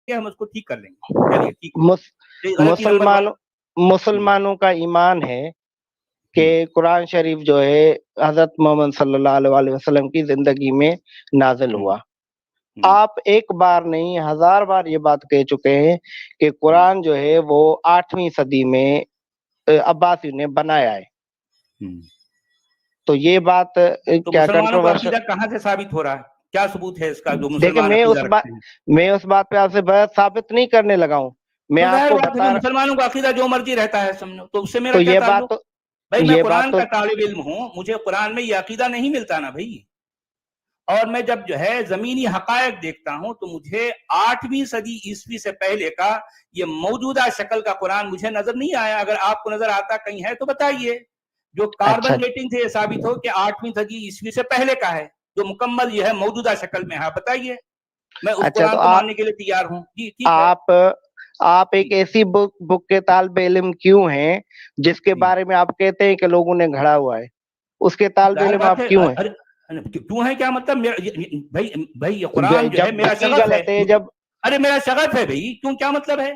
ہم اس کو ٹھیک کر لیں گے. چلیے ٹھیک ہے. مسلمانوں کا ایمان ہے کہ قرآن شریف جو ہے حضرت محمد صلی اللہ علیہ وسلم کی زندگی میں نازل ہوا. آپ ایک بار نہیں 1000 بار یہ بات کہہ چکے ہیں کہ قرآن جو ہے وہ 8ویں صدی میں عباسیوں نے بنایا ہے. تو یہ بات کیا کنٹروورشل کہاں سے ثابت ہو رہا ہے؟ کیا ثبوت ہے اس کا جو دیکھیں میں اس بات پہ آپ سے بحث ثابت نہیں کرنے لگا ہوں. میں آپ کو بتا مسلمانوں کا عقیدہ جو مرضی رہتا ہے سمجھو تو اس سے میرا تو کیا یہ تعلق؟ بات بھائی میں قرآن کا طالب علم ہوں, مجھے قرآن میں یہ عقیدہ نہیں ملتا نا بھائی. اور میں جب جو ہے زمینی حقائق دیکھتا ہوں تو مجھے 8ویں صدی عیسوی سے پہلے کا یہ موجودہ شکل کا قرآن مجھے نظر نہیں آیا. اگر آپ کو نظر آتا کہیں ہے تو بتائیے. جو کاربن ڈیٹنگ سے یہ ثابت ہو کہ 8ویں صدی عیسوی سے پہلے کا ہے, جو مکمل یہ ہے موجودہ شکل میں ہے, بتائیے. میں اس قرآن کو ماننے کے لیے تیار ہوں. جی ٹھیک ہے. آپ ایک ایسی بک کے طالب علم کیوں ہیں جس کے بارے میں آپ کہتے ہیں کہ لوگوں نے گھڑا ہوا ہے, اس کے طالب علم آپ کیوں ہیں؟ کیوں ہے کیا مطلب؟ بھائی یہ قرآن جو ہے میرا شغف ہے. جب ارے میرا شغف ہے بھائی, کیوں کیا مطلب ہے؟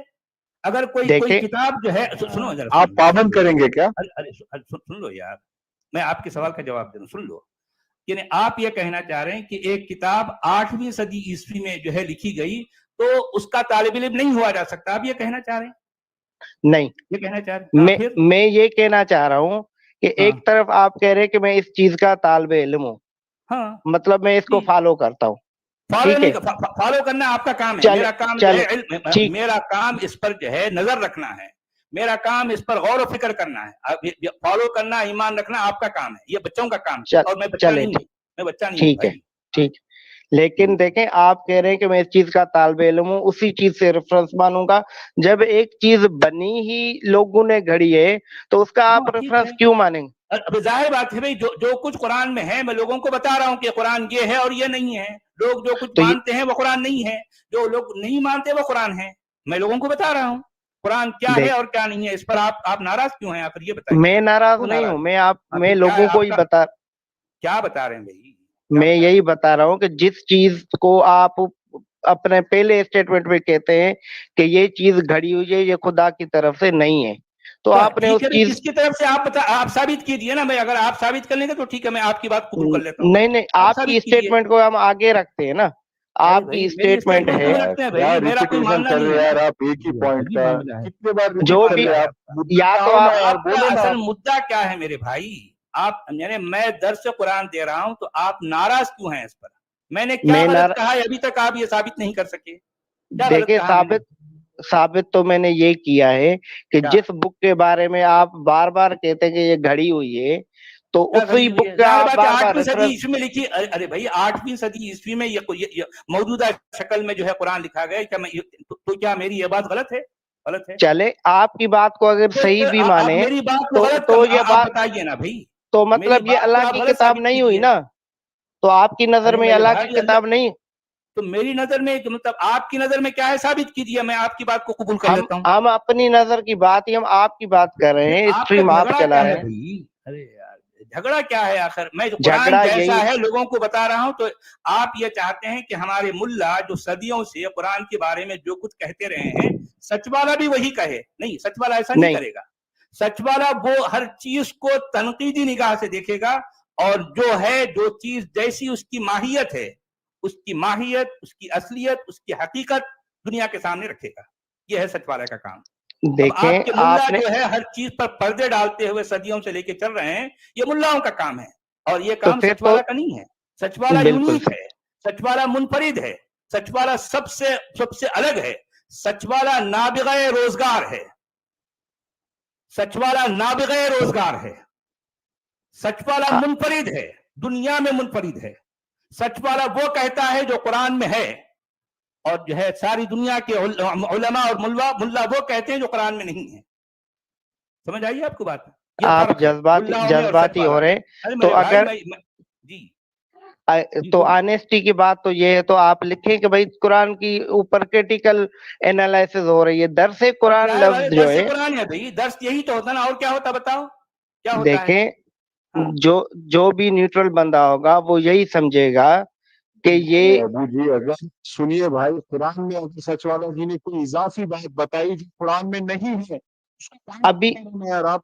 اگر کوئی کتاب جو ہے سنو, آپ پابند کریں گے کیا؟ سن لو یار, میں آپ کے سوال کا جواب دے رہا ہوں, سن لو. یعنی آپ یہ کہنا چاہ رہے ہیں کہ ایک کتاب 8ویں صدی عیسوی میں جو ہے لکھی گئی تو اس کا طالب علم نہیں ہوا جا سکتا, آپ یہ کہنا چاہ رہے ہیں؟ نہیں, یہ کہنا چاہ رہے ہیں. میں یہ کہنا چاہ رہا ہوں کہ ایک طرف آپ کہہ رہے ہیں کہ میں اس چیز کا طالب علم ہوں, مطلب میں اس کو فالو کرتا ہوں. فالو کرنا آپ کا کام ہے. میرا کام جو ہے میرا کام اس پر جو ہے نظر رکھنا ہے. میرا کام اس پر غور و فکر کرنا ہے. فالو کرنا, ایمان رکھنا آپ کا کام ہے. یہ بچوں کا کام ہے اور میں بچہ نہیں ہوں. میں بچہ نہیں ہوں. ٹھیک ہے, ٹھیک. لیکن دیکھیں آپ کہہ رہے ہیں کہ میں اس چیز کا طالب علم ہوں, اسی چیز سے ریفرنس مانوں گا. جب ایک چیز بنی ہی لوگوں نے گھڑی ہے تو اس کا آپ ریفرنس کیوں مانیں گے؟ اب ظاہر بات ہے بھائی, جو کچھ قرآن میں ہے میں لوگوں کو بتا رہا ہوں کہ قرآن یہ ہے اور یہ نہیں ہے. لوگ جو کچھ مانتے ہیں وہ قرآن نہیں ہے, جو لوگ نہیں مانتے وہ قرآن ہے. میں لوگوں کو بتا رہا ہوں قرآن کیا ہے اور کیا نہیں ہے. اس پر آپ ناراض کیوں ہیں؟ آپ یہ بتائیے. میں ناراض نہیں ہوں, میں لوگوں کو ہی کیا بتا رہے ہیں بھائی؟ میں یہی بتا رہا ہوں کہ جس چیز کو آپ اپنے پہلے اسٹیٹمنٹ میں کہتے ہیں کہ یہ چیز گھڑی ہوئی ہے, یہ خدا کی طرف سے نہیں ہے, تو آپ نے اس چیز کس کی طرف سے آپ ثابت کیجئے نا. میں اگر آپ ثابت کر لیں گے تو ٹھیک ہے, میں آپ کی بات قبول کر لیتا ہوں. نہیں, آپ کی اسٹیٹمنٹ کو ہم آگے رکھتے ہیں نا. آپ کی اسٹیٹمنٹ ہے میرا کوئی ماننا نہیں ہے. آپ ایک ہی پوائنٹ کا کتنے بار جو بھی یا تو آپ کا اصل مدعا کیا ہے میرے بھائی؟ آپ میں درس قرآن دے رہا ہوں تو آپ ناراض کیوں ہیں اس پر؟ میں نے کیا غلط کہا ہے ابھی تک آپ یہ ثابت نہیں کر سکے؟ دیکھیں ثابت تو میں نے یہ کیا ہے کہ جس بک کے بارے میں آپ بار بار کہتے ہیں کہ یہ گھڑی ہوئی ہے تو اسی بک کا آپ بار بار 8ویں صدی عیسوی میں لکھی. ارے بھائی 8ویں صدی عیسوی میں یہ موجودہ شکل میں جو ہے قرآن لکھا گیا, تو کیا میری یہ بات غلط ہے؟ غلط ہے. چلے آپ کی بات کو اگر صحیح بھی مانے میری بات کو غلط تو یہ بات بتائیے نا بھائی. تو مطلب یہ اللہ کی کتاب نہیں ہوئی نا, تو آپ کی نظر میں اللہ کی کتاب نہیں. تو میری نظر میں مطلب آپ کی نظر میں کیا ہے ثابت کیجیے, میں آپ کی بات کو قبول کر لیتا ہوں. ہم اپنی نظر کی بات ہی ہم آپ کی بات کر رہے ہیں, اسٹریم آپ چلا رہے ہیں. ارے یار جھگڑا کیا ہے آخر؟ میں قرآن جیسا ہے لوگوں کو بتا رہا ہوں, تو آپ یہ چاہتے ہیں کہ ہمارے ملا جو صدیوں سے قرآن کے بارے میں جو کچھ کہتے رہے ہیں سچ والا بھی وہی کہے. نہیں, سچ والا ایسا نہیں کرے گا. سچ والا وہ ہر چیز کو تنقیدی نگاہ سے دیکھے گا, اور جو چیز جیسی اس کی ماہیت ہے, اس کی ماہیت, اس کی اصلیت, اس کی حقیقت دنیا کے سامنے رکھے گا. یہ ہے سچ والے کا کام. اب آپ کے ملا جو ہے ہر چیز پر پردے ڈالتے ہوئے صدیوں سے لے کے چل رہے ہیں, یہ ملاؤں کا کام ہے, اور یہ کام سچ والا کا نہیں ہے. سچ والا یونیک ہے, سچ والا منفرد ہے, سچ والا سب سے الگ ہے. سچ والا نابغہ روزگار ہے. سچ والا نابغہ روزگار ہے. سچ والا منفرد ہے, دنیا میں منفرد ہے. سچ والا وہ کہتا ہے جو قرآن میں ہے, اور جو ہے ساری دنیا کے علماء اور ملا وہ کہتے ہیں جو قرآن میں نہیں ہے. سمجھ آئیے آپ کو بات؟ آپ جذباتی ہو رہے ہیں. تو اگر جی تو آنےسٹی کی بات تو یہ ہے, تو آپ لکھیں کہ بھائی قرآن کی اوپر کریٹیکل انالائسس ہو رہی ہے. درس قرآن لفظ جو ہے قرآن ہے بھائی, درس یہی تو ہوتا نا, اور کیا ہوتا بتاؤ کیا ہوتا ہے؟ دیکھیں جو بھی نیوٹرل بندہ ہوگا وہ یہی سمجھے گا کہ یہ ابو جی اگر سنیے بھائی، قرآن میں اگر سچ والا جی نے کوئی اضافی بات بتائی جو قرآن میں نہیں ہے، اس کو کہاں ابھی کر رہے ہیں یار آپ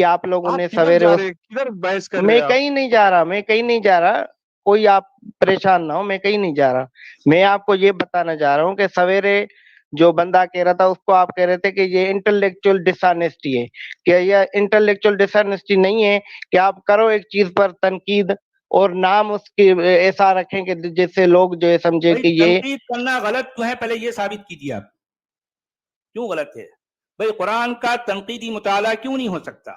آپ لوگوں نے کدھر سویرے جا رہے ہیں، کدھر بحث کر رہے میں ہیں آپ؟ کہیں نہیں جا رہا، میں کہیں نہیں جا رہا، کوئی آپ پریشان نہ ہو، میں کہیں نہیں جا رہا. میں آپ کو یہ بتانا چاہ رہا ہوں کہ سویرے جو بندہ کہہ رہا تھا اس کو آپ کہہ رہے تھے کہ یہ انٹلیکچوئل ڈسانیسٹی ہے. کہ یہ انٹلیکچوئل ڈسانیسٹی نہیں ہے کہ آپ کرو ایک چیز پر تنقید اور نام اس کی ایسا رکھیں کہ جس سے لوگ جو ہے سمجھے بھائی کہ یہ تنقید کرنا غلط کیوں ہے، پہلے یہ ثابت کیجیے آپ کیوں غلط ہے. بھائی قرآن کا تنقیدی مطالعہ کیوں نہیں ہو سکتا،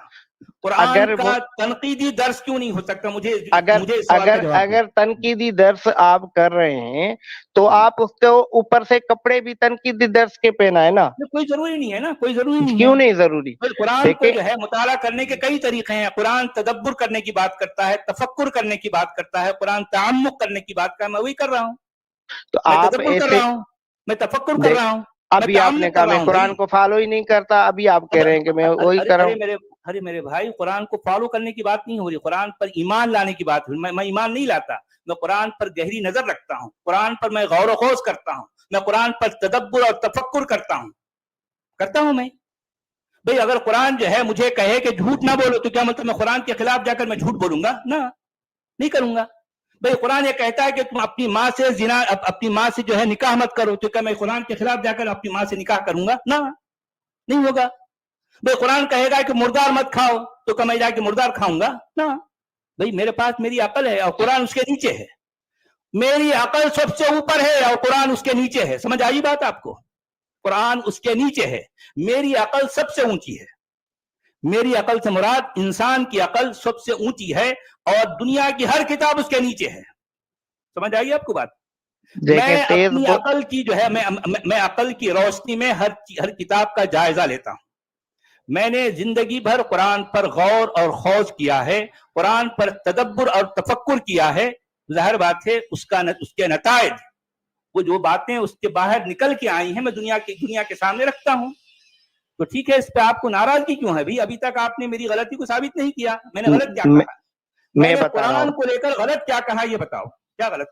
قرآن اگر کا تنقیدی درس کیوں نہیں ہو سکتا؟ مجھے اگر اس سوال کا اگر جواب دیں. اگر تنقیدی درس آپ کر رہے ہیں تو آپ اس کے اوپر سے کپڑے بھی تنقیدی درس کے پہنا ہے نا. کوئی ضروری نہیں ہے نا، کوئی ضروری نہیں ہے. کیوں نہیں ضروری؟ بھائی قرآن کو دیکھیں جو ہے مطالعہ کرنے کے کئی طریقے ہیں. قرآن تدبر کرنے کی بات کرتا ہے، تفکر کرنے کی بات کرتا ہے، قرآن تعمق کرنے کی بات کرتا ہے. میں وہی کر رہا ہوں، تو میں آپ تدبر کر ایسے رہا ہوں، میں تفکر کر رہا ہوں، میں ابھی آپ نے تعمق کہا کر رہا میں ہوں. قرآن بھائی کو فالو ہی نہیں کرتا، ابھی آپ کہہ رہے ہیں کہ میں وہی کر رہا ہوں. ارے میرے بھائی، قرآن کو فالو کرنے کی بات نہیں ہو رہی، قرآن پر ایمان لانے کی بات ہو رہی. میں ایمان نہیں لاتا، میں قرآن پر گہری نظر رکھتا ہوں، قرآن پر میں غور و خوض کرتا ہوں، میں قرآن پر تدبر اور تفکر کرتا ہوں میں. بھئی اگر قرآن جو ہے مجھے کہے کہ جھوٹ نہ بولو تو کیا مطلب میں قرآن کے خلاف جا کر میں جھوٹ بولوں گا؟ نہ، نہیں کروں گا. بھئی قرآن یہ کہتا ہے کہ تم اپنی ماں سے جو ہے نکاح مت کرو تو کیا میں قرآن کے خلاف جا کر اپنی ماں سے نکاح کروں گا؟ نہ، نہیں ہوگا. بھئی قرآن کہے گا کہ مردار مت کھاؤ تو کیا میں جا کے مردار کھاؤں گا؟ نہ. بھئی میرے پاس میری عقل ہے اور قرآن اس کے نیچے ہے. میری عقل سب سے اوپر ہے اور قرآن اس کے نیچے ہے. سمجھ آئی بات آپ کو؟ قرآن اس کے نیچے ہے، میری عقل سب سے اونچی ہے. میری عقل سے مراد انسان کی عقل سب سے اونچی ہے اور دنیا کی ہر کتاب اس کے نیچے ہے. سمجھ آئی آپ کو بات؟ دیکھیں میں تیز اپنی عقل کی جو ہے میں عقل کی روشنی میں ہر کتاب کا جائزہ لیتا ہوں. میں نے زندگی بھر قرآن پر غور اور خوض کیا ہے، قرآن پر تدبر اور تفکر کیا ہے. ظاہر بات ہے اس کے نتائج، وہ جو باتیں اس کے باہر نکل کے آئی ہیں میں دنیا کے سامنے رکھتا ہوں. تو ٹھیک ہے، اس پہ آپ کو ناراضگی کیوں ہے؟ ابھی تک آپ نے میری غلطی کو ثابت نہیں کیا. میں نے غلط کیا کہا؟ میں نے بتا رہا قرآن ہوں، کو لے کر غلط کیا کہا یہ بتاؤ، کیا غلط؟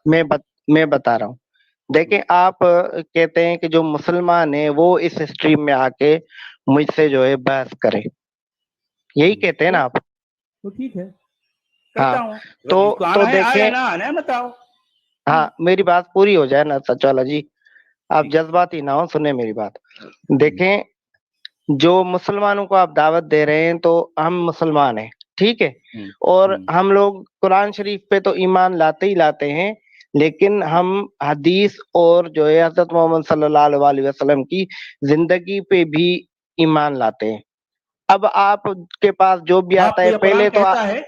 میں بتا رہا ہوں. دیکھیں آپ کہتے ہیں کہ جو مسلمان ہیں وہ اس اسٹریم میں آ کے مجھ سے جو ہے بحث کریں، یہی کہتے ہیں نا آپ؟ تو ٹھیک ہے، ہاں کرتا ہوں. تو آنا ہے دیکھیں، آیا، نہ آنا ہے بتاؤ. ہاں میری بات پوری ہو جائے نا سچ والا جی، آپ ٹھیک ہے. جذباتی نہ ہو، سنیں میری بات. دیکھیں جو مسلمانوں کو آپ دعوت دے رہے ہیں تو ہم مسلمان ہیں، ٹھیک ہے، اور ہم لوگ قرآن شریف پہ تو ایمان لاتے ہی لاتے ہیں، لیکن ہم حدیث اور جو ہے حضرت محمد صلی اللہ علیہ وسلم کی زندگی پہ بھی ایمان لاتے ہیں. اب آپ کے پاس جو بھی آپ آتا کو ہے یہ قرآن پہلے تو کہتا ہے،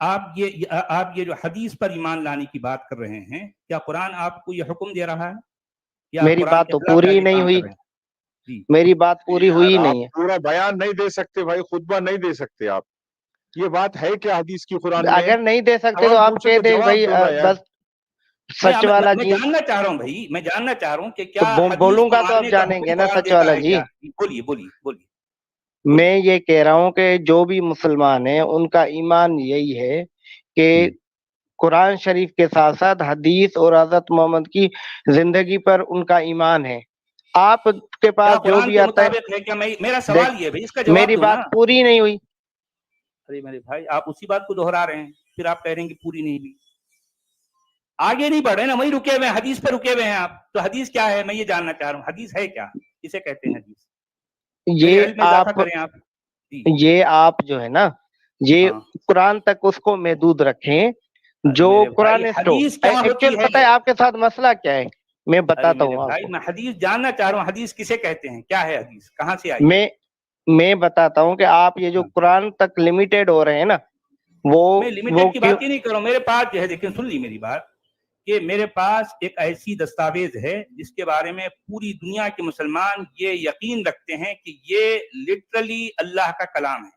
آپ یہ جو حدیث پر ایمان لانے کی بات کر رہے ہیں، کیا قرآن آپ کو یہ حکم دے رہا ہے یا آپ میری قرآن بات کے تو خلاف جا پوری کے نہیں کام کر ہوئی، رہے ہیں؟ جی میری بات پوری ہوئی آپ نہیں ہے. پورا بیان نہیں دے سکتے بھائی، خطبہ نہیں دے سکتے آپ. یہ بات ہے کیا حدیث کی قرآن میں؟ اگر نہیں دے سکتے تو سوال آپ پوچھے کہہ تو دیں جواب بھائی دو نا یار. بس سچ والا میں جی. جاننا چاہ رہا ہوں بھائی، میں جاننا چاہ رہا ہوں کہ تو کیا حدیث بولوں کو گا تو ماننے آپ کا جانیں گے حکم نا قرآن سچ دیتا والا ہے جی. کیا؟ بولیے. میں یہ کہہ رہا ہوں کہ جو بھی مسلمان ہیں ان کا ایمان یہی ہے کہ قرآن شریف کے ساتھ ساتھ حدیث اور حضرت محمد کی زندگی پر ان کا ایمان ہے. آپ کے کیا پاس جو قرآن بھی کے آتا ہے، مطابق ہے کیا؟ میرا دیکھ سوال یہ ہے بھائی، اس کا جواب میری دو نا. بات پوری نہیں ہوئی. ارے میرے بھائی، آپ اسی بات کو دہرا رہے ہیں، پھر آپ کہہ رہے ہیں کہ پوری نہیں ہوئی. آگے نہیں بڑھ رہے نا، وہی رکے ہوئے ہیں، حدیث پہ رکے ہوئے ہیں آپ. تو حدیث کیا ہے میں یہ جاننا چاہ رہا ہوں. حدیث ہے کیا؟ کسے کہتے ہیں حدیث؟ میرے علم میں اضافہ کریں آپ. جی یہ آپ جو ہے نا یہ ہاں. قرآن تک اس کو محدود رکھیں. ارے جو میرے بھائی، قرآن حدیث کیا ایکچوئل ہوتی ہے پتہ ہے یہ؟ آپ کے ساتھ مسئلہ کیا ہے، میں ارے بتاتا میرے ہوں آپ بھائی، کو. میں حدیث جاننا چاہ رہا ہوں. حدیث کسے کہتے ہیں؟ کیا ہے حدیث؟ کہاں سے آئی ہے؟ میں بتاتا ہوں کہ آپ یہ جو ہاں. قرآن تک لمیٹیڈ ہو رہے ہیں نا میں وہ لمیٹڈ کی کیوں. بات ہی نہیں کر رہا ہوں. میرے پاس جو ہے، دیکھیں سن لی میری بات، کہ میرے پاس ایک ایسی دستاویز ہے جس کے بارے میں پوری دنیا کے مسلمان یہ یقین رکھتے ہیں کہ یہ لٹرلی اللہ کا کلام ہے.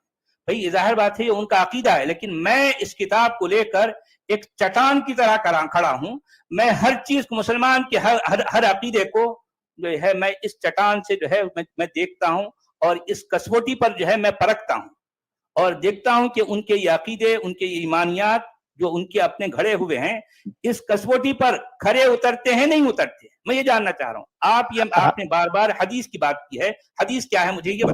بھئی ظاہر بات ہے یہ ان کا عقیدہ ہے، لیکن میں اس کتاب کو لے کر ایک چٹان کی طرح کھڑا ہوں. میں ہر چیز کو، مسلمان کے ہر عقیدے کو جو ہے میں اس چٹان سے جو ہے میں دیکھتا ہوں اور اس کسوٹی پر جو ہے میں پرکھتا ہوں اور دیکھتا ہوں کہ ان کے یہ عقیدے، ان کے یہ ایمانیات جو ان کے اپنے گھڑے ہوئے ہیں اس کسوٹی پر کھرے اترتے ہیں نہیں اترتے؟ میں یہ جاننا چاہ رہا ہوں. آپ نے بار بار حدیث کی بات کی ہے, حدیث کیا ہے مجھے یہ بتائیں.